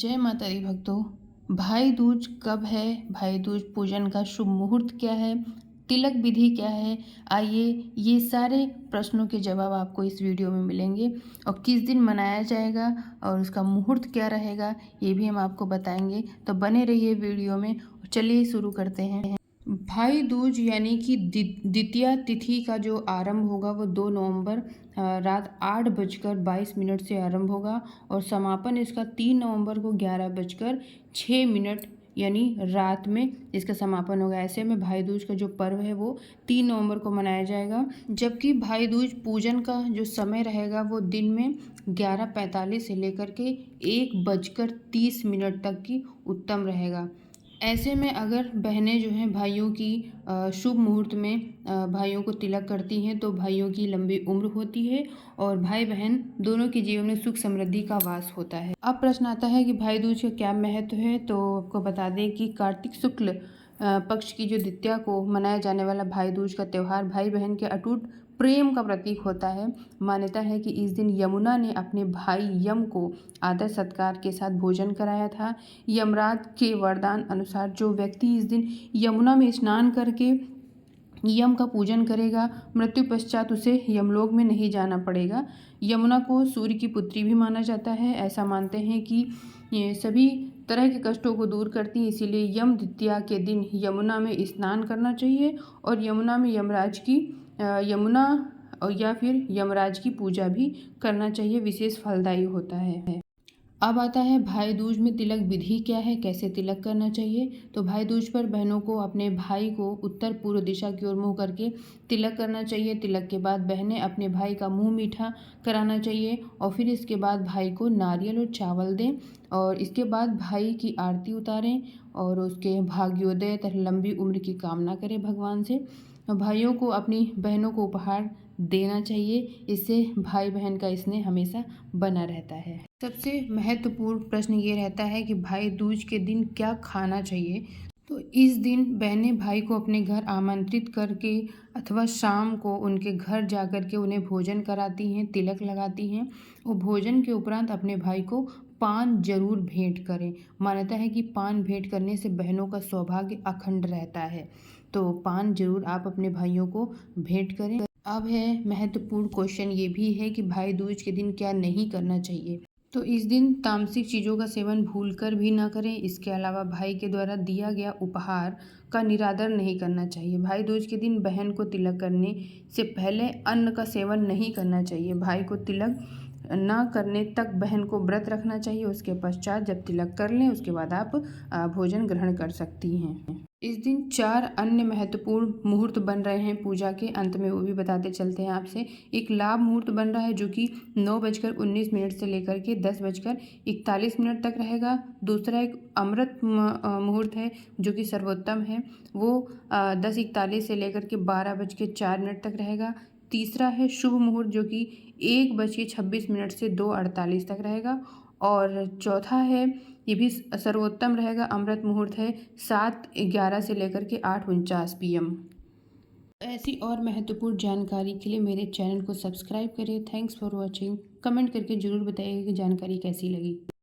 जय माता दी भक्तों। भाई दूज कब है? भाई दूज पूजन का शुभ मुहूर्त क्या है? तिलक विधि क्या है? आइए ये सारे प्रश्नों के जवाब आपको इस वीडियो में मिलेंगे। और किस दिन मनाया जाएगा और उसका मुहूर्त क्या रहेगा ये भी हम आपको बताएंगे। तो बने रहिए वीडियो में। चलिए शुरू करते हैं। भाई दूज यानी कि द्वितीया तिथि का जो आरंभ होगा वो 2 नवंबर रात 8:22 से आरंभ होगा और समापन इसका 3 नवंबर को 11:06 यानी रात में इसका समापन होगा। ऐसे में भाई दूज का जो पर्व है वो 3 नवंबर को मनाया जाएगा, जबकि भाई दूज पूजन का जो समय रहेगा वो दिन में 11:45 से लेकर के 1:30 तक की उत्तम रहेगा। ऐसे में अगर बहनें जो हैं भाइयों की शुभ मुहूर्त में भाइयों को तिलक करती हैं तो भाइयों की लंबी उम्र होती है और भाई बहन दोनों के जीवन में सुख समृद्धि का वास होता है। अब प्रश्न आता है कि भाई दूज का क्या महत्व है। तो आपको बता दें कि कार्तिक शुक्ल पक्ष की जो द्वितीया को मनाया जाने वाला भाई दूज का त्यौहार भाई बहन के अटूट प्रेम का प्रतीक होता है। मान्यता है कि इस दिन यमुना ने अपने भाई यम को आदर सत्कार के साथ भोजन कराया था। यमराज के वरदान अनुसार जो व्यक्ति इस दिन यमुना में स्नान करके यम का पूजन करेगा, मृत्यु पश्चात उसे यमलोक में नहीं जाना पड़ेगा। यमुना को सूर्य की पुत्री भी माना जाता है। ऐसा मानते हैं कि ये सभी तरह के कष्टों को दूर करती है, इसीलिए यम द्वितीया के दिन यमुना में स्नान करना चाहिए और यमुना में यमराज की यमुना और या फिर यमराज की पूजा भी करना चाहिए, विशेष फलदायी होता है। अब आता है भाई दूज में तिलक विधि क्या है, कैसे तिलक करना चाहिए। तो भाई दूज पर बहनों को अपने भाई को उत्तर पूर्व दिशा की ओर मुँह करके तिलक करना चाहिए। तिलक के बाद बहनें अपने भाई का मुंह मीठा कराना चाहिए और फिर इसके बाद भाई को नारियल और चावल दें और इसके बाद भाई की आरती उतारें और उसके भाग्योदय तथा लंबी उम्र की कामना करें भगवान से। भाइयों को अपनी बहनों को उपहार देना चाहिए, इससे भाई बहन का स्नेह हमेशा बना रहता है। सबसे महत्वपूर्ण प्रश्न ये रहता है कि भाई दूज के दिन क्या खाना चाहिए। तो इस दिन बहनें भाई को अपने घर आमंत्रित करके अथवा शाम को उनके घर जाकर के उन्हें भोजन कराती हैं, तिलक लगाती हैं और भोजन के उपरांत अपने भाई को पान जरूर भेंट करें। मान्यता है कि पान भेंट करने से बहनों का सौभाग्य अखंड रहता है, तो पान जरूर आप अपने भाइयों को भेंट करें। अब है महत्वपूर्ण क्वेश्चन ये भी है कि भाई दूज के दिन क्या नहीं करना चाहिए। तो इस दिन तामसिक चीज़ों का सेवन भूलकर भी ना करें। इसके अलावा भाई के द्वारा दिया गया उपहार का निरादर नहीं करना चाहिए। भाई दूज के दिन बहन को तिलक करने से पहले अन्न का सेवन नहीं करना चाहिए। भाई को तिलक ना करने तक बहन को व्रत रखना चाहिए। उसके पश्चात जब तिलक कर लें उसके बाद आप भोजन ग्रहण कर सकती हैं। इस दिन 4 अन्य महत्वपूर्ण मुहूर्त बन रहे हैं पूजा के अंत में, वो भी बताते चलते हैं आपसे। एक लाभ मुहूर्त बन रहा है जो कि 9:19 से लेकर के 10:41 तक रहेगा। दूसरा एक अमृत मुहूर्त है जो कि सर्वोत्तम है, वो 10:41 से लेकर के 12:04 तक रहेगा। तीसरा है शुभ मुहूर्त जो कि 1:26 से 2:48 तक रहेगा और चौथा है ये भी सर्वोत्तम रहेगा, अमृत मुहूर्त है 7:11 से लेकर के 8:49 PM। ऐसी और महत्वपूर्ण जानकारी के लिए मेरे चैनल को सब्सक्राइब करें। Thanks for watching. कमेंट करके ज़रूर बताइएगा कि जानकारी कैसी लगी।